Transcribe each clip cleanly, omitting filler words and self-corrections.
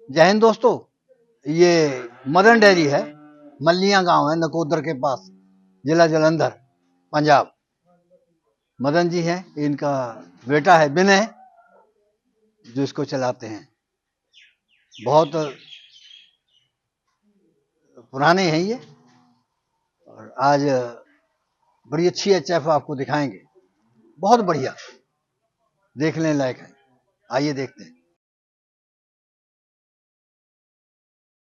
जय हिंद दोस्तों। ये मदन डेयरी है, मल्लियां गांव है नकोदर के पास, जिला जालंधर, पंजाब। मदन जी हैं, इनका बेटा है विनय जो इसको चलाते हैं। बहुत पुराने हैं ये, और आज बड़ी अच्छी एचएफ आपको दिखाएंगे। बहुत बढ़िया, देखने लायक है। आइए देखते हैं।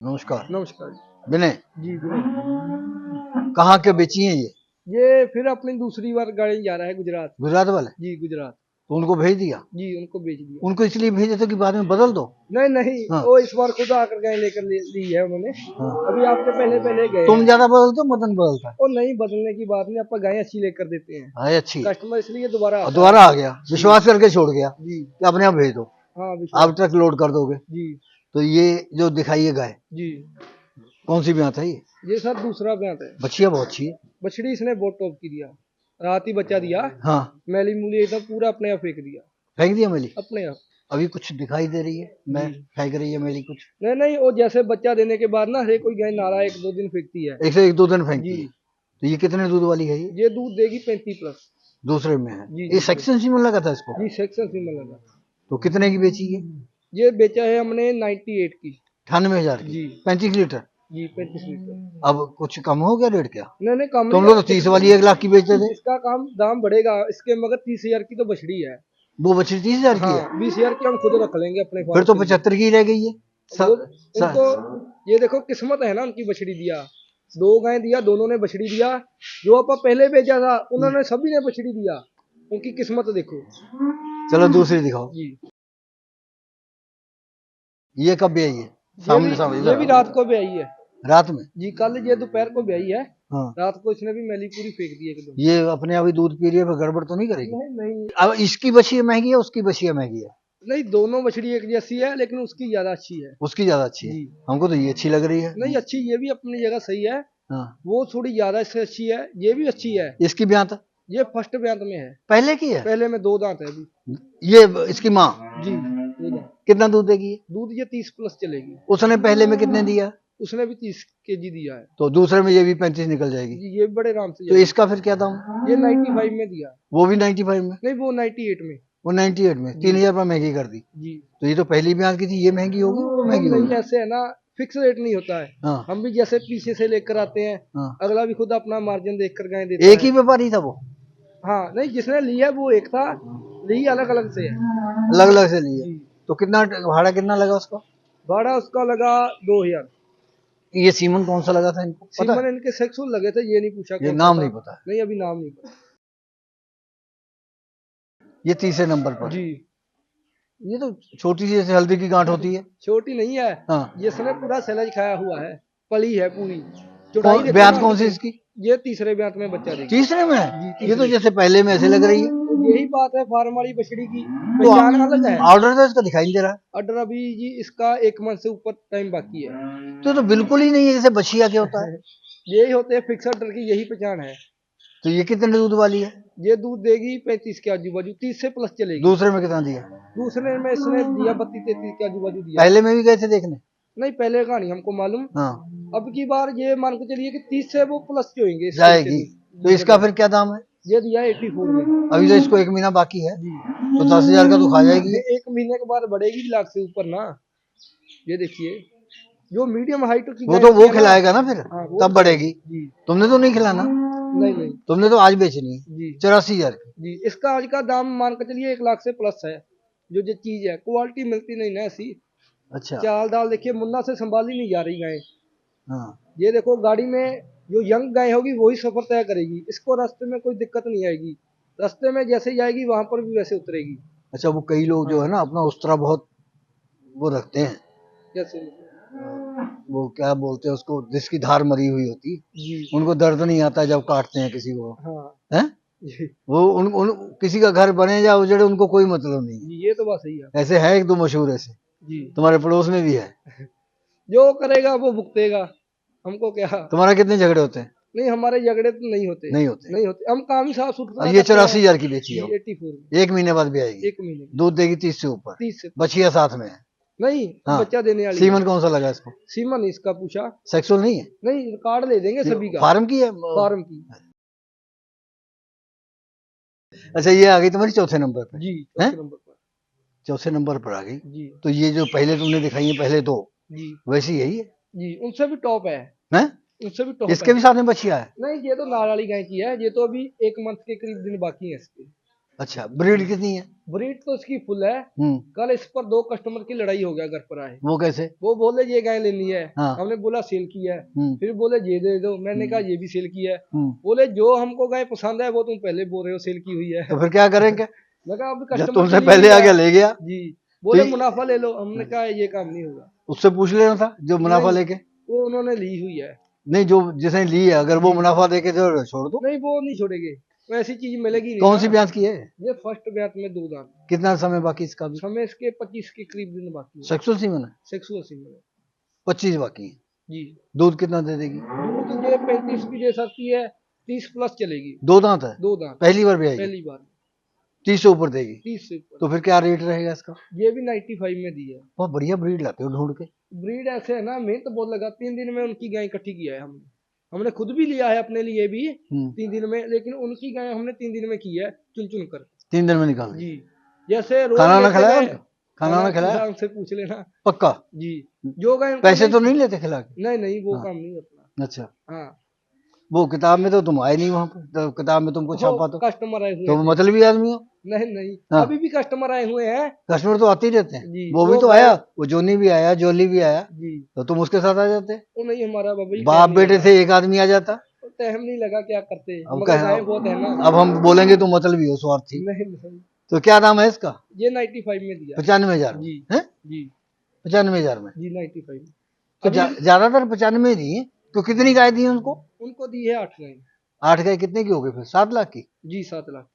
नमस्कार। नमस्कार विनय, जी। विनय कहाँ के बेची हैं ये फिर अपनी दूसरी बार गाड़ी जा रहा है गुजरात। गुजरात वाले? जी गुजरात। तो उनको भेज दिया? जी उनको बेच दिया। उनको इसलिए भेजे थे कि बाद में बदल दो? नहीं नहीं, हाँ। वो इस बार खुद आकर गाय लेकर ली है उन्होंने। हाँ। अभी आपके पहले पहले गए तुम हैं। ज्यादा बदलते हो, मदन बदलता है? और नहीं, बदलने की बात नहीं, आप गाय अच्छी लेकर देते हैं। हाँ, अच्छी कस्टमर इसलिए दोबारा और आता दोबारा है। आ गया, विश्वास करके छोड़ गया जी कि अपने आप भेज दो। हाँ आप विश्वास। ट्रक लोड कर दोगे। जी तो ये जो दिखाइए गाय, जी कौन सी ब्यात है ये? सर दूसरा ब्यात है। बछिया बहुत अच्छी है। बछड़ी इसने बहुत टॉप की दिया, रात ही बच्चा दिया। हाँ, मैली मूली एकदम पूरा अपने आप फेंक दिया। फेंक दिया मेली? अपने आप अभी कुछ दिखाई दे रही है, मैं जी। फेंक रही है मेली कुछ। नहीं नहीं, वो जैसे बच्चा देने के बाद ना हर कोई गाय नारा 1-2 दिन फेंकती है। एक से एक दो दिन फेंकती जी। है। तो ये कितने दूध वाली है ये? ये दूध देगी 35+। दूसरे में है जी ये? जी सेक्शन सी में लगा था इसको? जी सेक्शन सी में लगा। तो कितने की बेची है? ये बेचा है हमने 98 की। 98,000 की? जी 35 लीटर? जी 35 लीटर। अब कुछ कम हो गया रेट क्या? नहीं नहीं कम तुम नहीं। लोग तो 30 वाली 1 लाख की बेचते थे। इसका काम दाम बढ़ेगा इसके, मगर 30,000 की तो बछड़ी है। वो बछड़ी 30,000 की है? हाँ 20,000 की हम खुद रख लेंगे अपने फिर तो फार्म के लिए। 75 की रह गई है। वो उनको ये देखो किस्मत है ना, उनकी बछड़ी दिया। 2 गाय दिया, दोनों ने बछड़ी दिया। जो आप पहले बेचा था उन्होंने सभी ने बछड़ी दिया। उनकी किस्मत देखो। चलो दूसरी दिखाओ। जी ये कब भी आई है? सामने सामने ये इधर भी आओ। रात को भी आई है। रात में? जी कल ये दोपहर को भी आई है। हाँ। रात को इसने भी मैली पूरी फेंक दी एकदम। ये अपने आप ही दूध पी रही है, फिर गड़बड़ तो नहीं करेगी? नहीं नहीं अब इसकी बछिया महंगी है, उसकी बछिया महंगी है? नहीं, दोनों मछली एक जैसी है, लेकिन उसकी ज्यादा अच्छी है। उसकी ज्यादा अच्छी है। जी हमको तो ये अच्छी लग रही है। नहीं अच्छी, ये भी अपनी जगह सही है। हाँ। वो थोड़ी ज्यादा इससे अच्छी है, ये भी अच्छी है। इसकी ब्यात ये फर्स्ट ब्यांत में है। पहले की है? पहले में 2 दांत है अभी। ये इसकी माँ जी 2 दांत। कितना दूध देगी ये? दूध ये 30+ चलेगी। उसने पहले में कितने दिया? उसने भी 30 kg दिया है। तो दूसरे में ये भी 35 निकल जाएगी। जी ये भी बड़े आराम से तो जाएगी। इसका फिर क्या दाम? ये 95 में दिया। वो भी 95 में? नहीं वो 98 में। वो 98 में 3,000 रुपये महंगी कर दी। जी तो ये तो पहली ब्याज की थी, ये महंगी होगी वो महंगी नहीं होगी? ऐसे है ना, फिक्स रेट नहीं होता है। हाँ। हम भी जैसे पीछे से लेकर आते हैं, हाँ। अगला भी खुद अपना मार्जिन देखकर गाय देता है। एक ही व्यापारी था वो? हाँ नहीं, जिसने लिया वो एक था, ली अलग अलग से है। अलग अलग से लिए? जी तो कितना भाड़ा कितना लगा उसका? भाड़ा उसका लगा 2,000। ये सीमन कौन सा लगा था इनको पता सीमन है? इनके सेक्सुअल लगे थे, ये नहीं पूछा ये कौन नाम सा नहीं था। पता है? नहीं अभी नाम नहीं पता। ये तीसरे नंबर पर। जी ये तो छोटी सी जैसे हल्दी की गांठ होती है। छोटी नहीं है। हाँ। ये इसने पूरा सैलेज खाया हुआ है, पली है पूरी। ब्याज कौन सी इसकी? ये तीसरे ब्यात में बच्चा देगी। तीसरे में है? जी ये तो तीसरे। जैसे पहले में ऐसे लग रही है। तो यही बात है, फार्म वाली बछड़ी की तो पहचान अलग है। ऑर्डर तो इसका दिखाई नहीं दे रहा है। ऑर्डर अभी जी इसका 1 मंथ से ऊपर टाइम बाकी है। तो बिल्कुल ही नहीं है जैसे बछिया क्या होता है। यही होते हैं फिक्स ऑर्डर की, यही पहचान है। तो ये कितने दूध वाली है? ये दूध देगी 35 के आजू बाजू, 30 से प्लस चलेगी। दूसरे में कितना दिया? दूसरे में इसने दिया 32-33 के आजू बाजू दिया। पहले में भी गए थे देखने? नहीं पहले का नहीं हमको मालूम। हाँ। अब की बार ये मान के चलिए कि 30 से वो प्लस के होंगे जाएगी। तो इसका फिर क्या दाम है? ये दिया 84 में। अभी तो इसको 1 महीना बाकी है, जी तो 10,000 का तो खा जाएगी। 1 महीने के बाद बढ़ेगी 1 लाख से ऊपर ना। ये देखिए जो मीडियम हाइट की वो तो वो खिलाएगा ना फिर। हाँ, तब बढ़ेगी। जी तुमने तो नहीं खिलाना? नहीं नहीं तुमने तो आज बेचनी है जी 84,000 की। जी। इसका आज का दाम मान के चलिए 1 लाख से प्लस है। जो चीज है क्वालिटी मिलती नहीं ना ऐसी। अच्छा। चाल दाल देखिए, मुन्ना से संभाली नहीं जा रही गाय। हाँ। ये देखो गाड़ी में जो यंग गाय होगी वही सफर तय करेगी, इसको रास्ते में कोई दिक्कत नहीं आएगी। रास्ते में जैसे जाएगी वहां पर भी वैसे उतरेगी। अच्छा, वो कई लोग जो है ना अपना उस्तरा बहुत वो रखते हैं, जैसे वो क्या बोलते हैं उसको, जिसकी धार मरी हुई होती, जी उनको दर्द नहीं आता जब काटते हैं किसी को। हाँ है जी वो उन किसी का घर बने या उजड़े उनको कोई मतलब नहीं है। जी, ये तो बात सही है। ऐसे है 1-2 मशहूर ऐसे, जी तुम्हारे पड़ोस में भी है। जो करेगा वो भुगतेगा, हमको क्या। तुम्हारा कितने झगड़े होते हैं? नहीं हमारे झगड़े तो नहीं होते। नहीं होते। नहीं होते, हम काम ही साफ सुथरा और ये करते हैं। 84,000 की बेची है, 84 में 1 महीने बाद भी आएगी। 1 महीने दूध देगी 30 से ऊपर, 30 से बछिया साथ में है। नहीं हाँ। बच्चा देने वाली सीमन कौन सा लगा इसको? सीमन इसका पूछा सेक्सुअल नहीं है? नहीं, कार्ड ले देंगे सभी का, फार्म की है? फार्म की। अच्छा, ये आ गई तुम्हारी चौथे नंबर पे? जी हैं? चौथे नंबर पर। चौथे नंबर पर आ गई। जी तो ये जो पहले तुमने दिखाई है पहले दो, जी वैसी यही है? जी, उनसे भी टॉप है, हैं? उनसे भी टॉप इसके है। भी साथ में बछिया है? नहीं, ये तो नाल वाली गाय की है, ये तो अभी 1 मंथ के करीब दिन बाकी है इसके। अच्छा, ब्रीड कितनी है? ब्रीड तो इसकी फुल है। कल इस पर 2 कस्टमर की लड़ाई हो गया, घर पर आए। वो कैसे? वो बोले ये गाय लेनी है, हाँ। हमने बोला सेल की है। हम्म। फिर बोले ये दे दो, मैंने कहा ये भी सेल की है। हम्म। बोले जो हमको गाय पसंद है वो तुम पहले बोल रहे हो सेल की हुई है। तो फिर क्या करेंगे? मैं कहा अब जब कस्टमर तुमसे के लिए पहले लिया। आगे ले गया, जी, बोले तो मुनाफा ले लो, हमने कहा ये काम नहीं होगा। उससे पूछ लेना था जो मुनाफा नहीं, लेके। वो उन्होंने ली हुई है। नहीं, जो जिसने ली है अगर वो मुनाफा देके तो छोड़ दो। नहीं, वो नहीं छोड़ेंगे, वो ऐसी चीज मिलेगी नहीं कौन ना। सी ब्याज की है? ये फर्स्ट ब्याज में 2 दांत। कितना समय बाकी इसका भी? समय इसके 25 के करीब दिन बाकी है। सेक्सुअल सीमन है? सेक्सुअल सीमन है। 25 बाकी है। जी, दूध कितना दे देगी? दूध ये 35 भी दे सकती है, 30 प्लस चलेगी। 2 दांत है? 2 दांत पहली बार भी आएगी? पहली बार। 30 से ऊपर देगी? 30 से ऊपर। तो फिर क्या रेट रहेगा इसका? ये भी 95 में दी है। बहुत बढ़िया ब्रीड लाते हो ढूंढ के। ब्रीड ऐसे है ना, मेहनत तो बहुत लगा। 3 दिन में उनकी गाय इकट्ठी किया है हमने। हमने खुद भी लिया है अपने लिए भी 3 दिन में, लेकिन उनकी गाय हमने 3 दिन में की है, चुन चुन कर। 3 दिन में निकाल दी? जी, जैसे रोज खाना ना लेते खिलाया गए। उनको? खाना ना खिलाया? उनसे पूछ लेना। पक्का? जी, जो गाय उनको पैसे तो नहीं लेते खिला के? नहीं नहीं, वो हाँ। काम नहीं अपना। अच्छा, हाँ, वो किताब में तो तुम आए नहीं वहां पर, तो किताब में तुमको छापा तो कस्टमर आए हुए तो हैं। मतलबी आदमी हो? नहीं नहीं, हाँ। अभी भी कस्टमर आए हुए हैं। कस्टमर तो आते ही रहते हैं। जी, वो भी वो तो गाय- आया, वो जोनी भी आया, जोली भी आया, जी, तो तुम उसके साथ आ जाते। वो नहीं हमारा बाबा जी, बाप टाइम नहीं बेटे लगा। थे, एक आदमी आ जाता। टाइम नहीं लगा, क्या करते, अब मगर कह गाय बहुत है ना। अब हम बोलेंगे तो मतलबी हो, स्वार्थी। नहीं नहीं, तो क्या दाम है इसका? ये 95 में दिया। 95,000 जी है? जी 95,000 में? जी 95। तो ज्यादातर 95 दी है। तो कितनी गाय दी है उनको? उनको दी है 8 गाय। 8 गाय कितने की हो गई फिर? 7 लाख की? जी 7 लाख।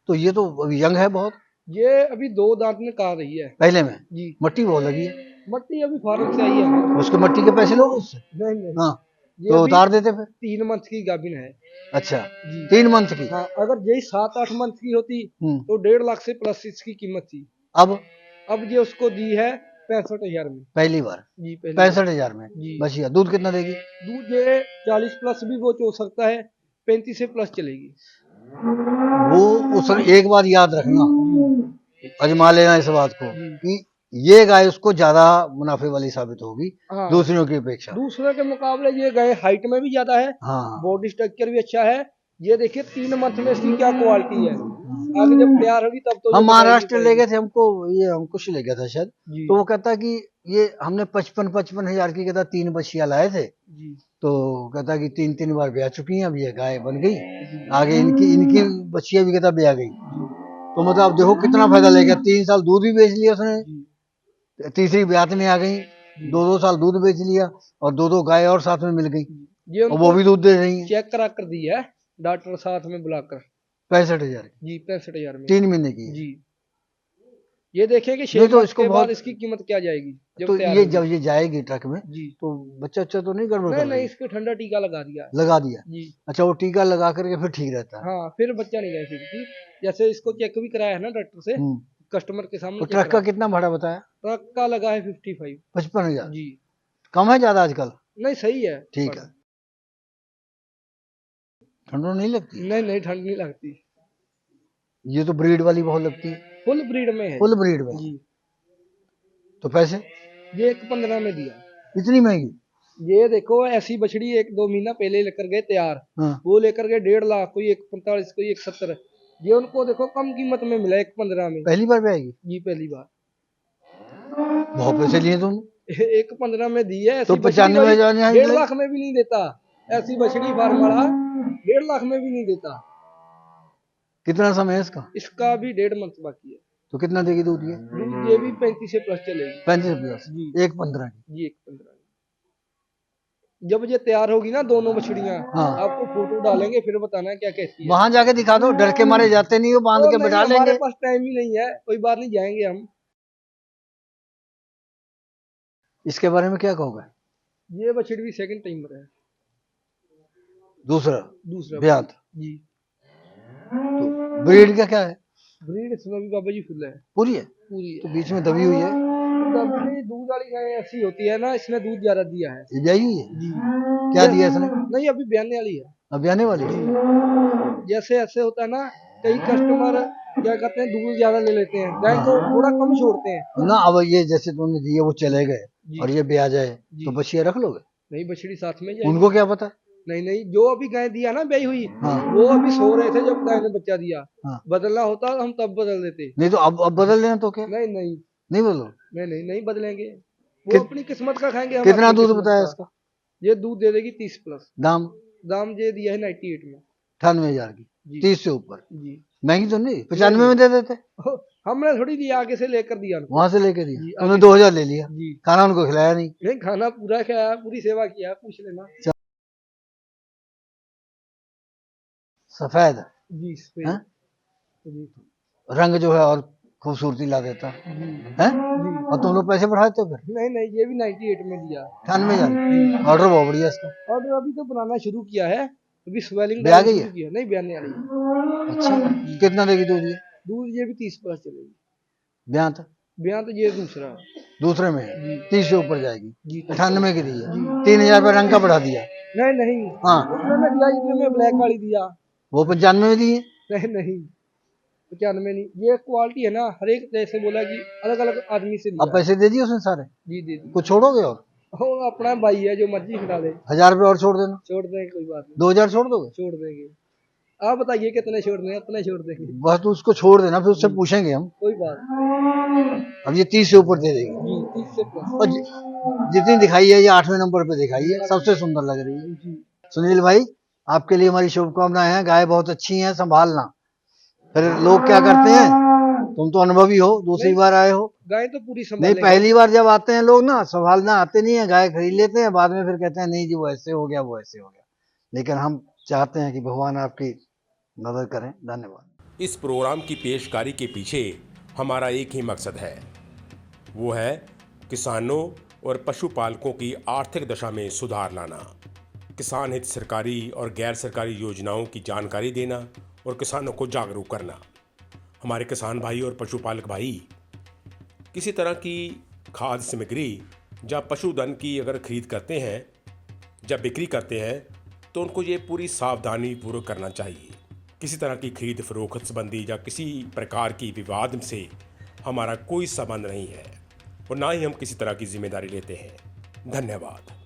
तो ये तो अभी यंग है बहुत। ये अभी 2 दांत में कहा रही है। पहले में जी, मट्टी बहुत लगी है। मट्टी अभी फार्म से आई है ना। उसके मट्टी के पैसे लोगे उससे? नहीं नहीं, हाँ, ये तो अभी उतार देते फिर। 3 मंथ की गाभिन है। अच्छा, जी 3 मंथ की? हाँ, अगर यही 7-8 मंथ की होती तो 1.5 लाख से प्लस इसकी कीमत थी। अब ये उसको दी है 65,000 में। पहली बार जी, पहली बार। 65,000 में? जी, बचिया दूध कितना देगी? दूध ये 40 प्लस भी वो चो सकता है, 35 से प्लस चलेगी। वो उस एक बात याद रखना, अजमा लेना इस बात को जी। कि ये गाय उसको ज्यादा मुनाफे वाली साबित होगी हाँ, दूसरों की अपेक्षा। दूसरे के मुकाबले ये गाय हाइट में भी ज्यादा है, हाँ, बॉडी स्ट्रक्चर भी अच्छा है। ये देखिए 3 मंथ में इसकी क्या क्वालिटी है। आगे जब तैयार होगी तब तो हम ये महाराष्ट्र ले बताएगी। गए थे, हमको ये अंकुश ले गया था शायद। जी तो वो कहता कि ये हमने 55,000 की कहता 3 बछिया लाए थे। जी तो कहता कि 3 बार ब्याह चुकी हैं, अब ये गाय बन गई, आगे इनकी इनकी बछिया भी कहता ब्याह गई। तो मतलब अब देखो कितना फायदा ले गया, 3 साल दूध भी बेच लिया उसने, जी तीसरी ब्यात में आ गई, 2-2 साल दूध बेच लिया और 2-2 गाय और साथ में मिल गई, ये और वो भी दूध दे रही है। चेक करा कर दी है डॉक्टर साथ में बुलाकर। 65,000 जी 65,000 में 3 महीने की है। जी। ये देखें कि 6 नहीं तो मंथ इसको के बाद बहुत, इसकी कीमत क्या जाएगी जब तो तैयार ये होगी। जब ये जाएगी ट्रक में जी, तो बच्चा अच्छा तो नहीं गड़बड़ नहीं कर नहीं, रही? इसके ठंडा टीका लगा दिया है। लगा दिया? जी अच्छा, वो टीका लगा करके फिर ठीक रहता है? हाँ, फिर बच्चा नहीं गया फिर भी। जैसे इसको चेक भी कराया है ना डॉक्टर से, हम्म। कस्टमर के सामने तो चेक ट्रक का कराया। कितना भाड़ा बताया? ट्रक का लगा है 55। 55,000? जी, कम है ज्यादा आजकल? नहीं सही है। ठीक है। ठंड नहीं लगती? नहीं नहीं, ठंड नहीं लगती। ये तो ब्रीड वाली बहुत लगती है। फुल ब्रीड में है। फुल ब्रीड में? जी, तो पैसे? ये 1.15 में दिया। इतनी महंगी? ये देखो ऐसी बछड़ी 1-2 महीना पहले लेकर गए तैयार, हाँ। वो लेकर गए 1.5 लाख, कोई 1.45, कोई 1.70। ये उनको देखो कम कीमत में मिला 1.15 में। पहली बार भी आएगी? जी पहली बार। बहुत पैसे लिए तुमने। 1.15 में दी है। तो ऐसी बछड़ी 95 में जाने 1.5 लाख में भी नहीं देता। ऐसी बछड़ी फार्म वाला 1.5 लाख में भी नहीं देता। कितना समय है इसका? इसका भी 1.5 मंथ बाकी है। तो कितना देगी दूध ये? दूध ये भी 35 से प्लस चलेगी। 35 प्लस? जी 1.15 की? जी 1.15। जब ये तैयार होगी ना दोनों बछड़ियां, हाँ। आपको फोटो डालेंगे, फिर बताना क्या कहती है। वहां जाके दिखा दो, डर के मारे जाते नहीं हो, बांध तो के नहीं, बैठा हमारे लेंगे। पास टाइम ही नहीं है, कोई बात नहीं, जाएंगे हम। इसके बारे में क्या कहोगे? ये बछड़ी भी सेकंड टाइमर है। दूसरा ब्यात। जी, तो ब्रीड का क्या है? ब्रीड इसमें भी बाबा जी फुल है। पूरी है? पूरी तो बीच में दबी हुई है, है। दूध वाली गाय ऐसी होती है ना, इसने दूध ज्यादा दिया है ये ब्याई हुई है, जी। क्या दिया इसने, नहीं, अभी ब्याने वाली है अब ब्याने वाली है। जी। जैसे ऐसे होता है ना, कई कस्टमर क्या करते हैं, दूध ज्यादा ले लेते हैं, गाय को थोड़ा कम छोड़ते हैं ना अब ये जैसे तुमने दिए वो चले गए जी। और ये ब्याह जाए जी। तो बछिया रख लोगे, नहीं, बछड़ी साथ में जाएगी। उनको क्या पता। नहीं नहीं, जो अभी गाय दिया ना ब्याई हुई, हाँ। वो अभी सो रहे थे जब गाय ने बच्चा दिया। हाँ। बदलना होता हम तब बदल देते। नहीं तो अब बदल लेना तो क्या, नहीं नहीं नहीं बदलो। नहीं नहीं बदलेंगे, वो अपनी किस्मत का खाएंगे, हम कितना अपनी दूध किस्मत बताया का। इसका, ये दूध दे देगी 30+। दाम दाम ये दिया है 98 में 98,000 की, जी। 30 से ऊपर, जी। महंगी तो नहीं, 95 में दे देते, हमने थोड़ी दिया, आगे से लेकर दिया उनको। वहां से लेके दिया, जी, तुमने आगे 2,000 ले लिया, जी। खाना उनको खिलाया नहीं। नहीं, खाना पूरा खाया, पूरी सेवा किया, पूछ लेना। सफेद जी सफेद। हैं? जी रंग जो है और खूबसूरती ला देता है, जी। और तुम लोग पैसे बढ़ाते हो फिर। नहीं नहीं, ये भी 98 में दिया। 98,000 ऑर्डर बहुत बढ़िया इसका। ऑर्डर अभी तो बनाना शुरू किया है, अभी स्वेलिंग ब्याह गई शुरू है? किया। नहीं, ब्याने वाली है। अच्छा, कितना देगी दूध ये, दूध ये भी 30+ चलेगी। ब्याह था ब्याह तो ये दूसरा है। दूसरे में है, जी। 30 से ऊपर जाएगी, जी 98 की दी है, जी। 3,000 रुपये रंग का बढ़ा दिया। नहीं नहीं, हाँ, उतने में दिया जितने में ब्लैक वाली दिया। वो 95 में दी है। नहीं नहीं, 95 नहीं, ये क्वालिटी है ना, हर एक जैसे बोला कि अलग अलग आदमी से अब लिया। पैसे दे दिए उसने सारे, जी दे दी। कुछ छोड़ोगे और, अपना भाई है, जो मर्जी खिला दे। 1,000 रुपये और छोड़ देना, छोड़ देंगे, कोई बात नहीं, 2,000 छोड़ दोगे, छोड़ देंगे। आप बताइए कितने छोड़ देंगे, अपने छोड़ देंगे, बस तो उसको छोड़ देना, फिर उससे पूछेंगे हम। कोई बात नहीं। अब ये 30 से ऊपर दे देगी, जी 30 से प्लस। और जितनी दिखाई है ये 8वें नंबर पे दिखाई है, सबसे सुंदर लग रही है। जी। सुनील भाई, आपके लिए हमारी शुभकामनाएं हैं, गाय बहुत अच्छी हैं, संभालना। फिर लोग क्या करते हैं, तुम तो अनुभवी हो, दूसरी बार आए हो, गाय तो पूरी नहीं संभालेंगे। पहली बार जब आते हैं लोग ना, संभालना आते नहीं है, गाय खरीद लेते हैं, बाद में फिर कहते हैं नहीं जी वो ऐसे हो गया, वो ऐसे हो गया। लेकिन हम चाहते हैं कि भगवान आपकी मदद करें। धन्यवाद। इस प्रोग्राम की पेशकारी के पीछे हमारा एक ही मकसद है, वो है किसानों और पशुपालकों की आर्थिक दशा में सुधार लाना, किसान हित सरकारी और गैर सरकारी योजनाओं की जानकारी देना और किसानों को जागरूक करना। हमारे किसान भाई और पशुपालक भाई किसी तरह की खाद्य सामग्री या पशुधन की अगर खरीद करते हैं, जब बिक्री करते हैं, तो उनको ये पूरी सावधानी पूर्वक करना चाहिए। किसी तरह की खरीद फरोख्त संबंधी या किसी प्रकार की विवाद से हमारा कोई संबंध नहीं है और ना ही हम किसी तरह की जिम्मेदारी लेते हैं। धन्यवाद।